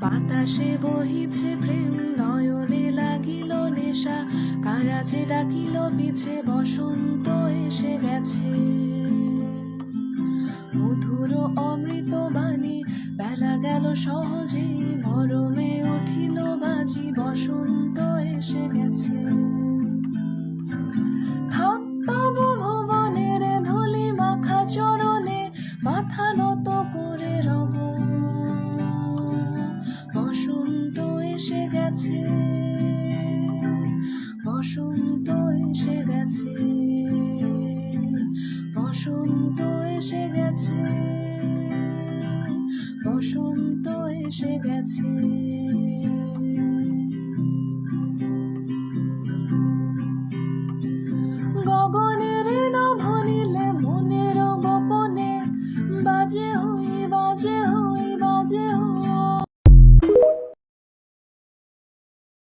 বাতাসে বহিছে প্রেম, নয়নে লাগিল নেশা, কারাজে ডাকিল পিছে, বসন্ত এসে গেছে। মধুর অমৃত বাণী, বেলা গেল সহজেই, মরমে উঠিল বাজি, বসন্ত এসে গেছে। থাক তবু ভুবনের ধূলি মাখা চরণে, মাথা নত করে রব, বসন্ত এসে গেছে, বসন্ত এসে গেছে, বসন্ত এসে গেছে, বসন্ত এসে গেছে।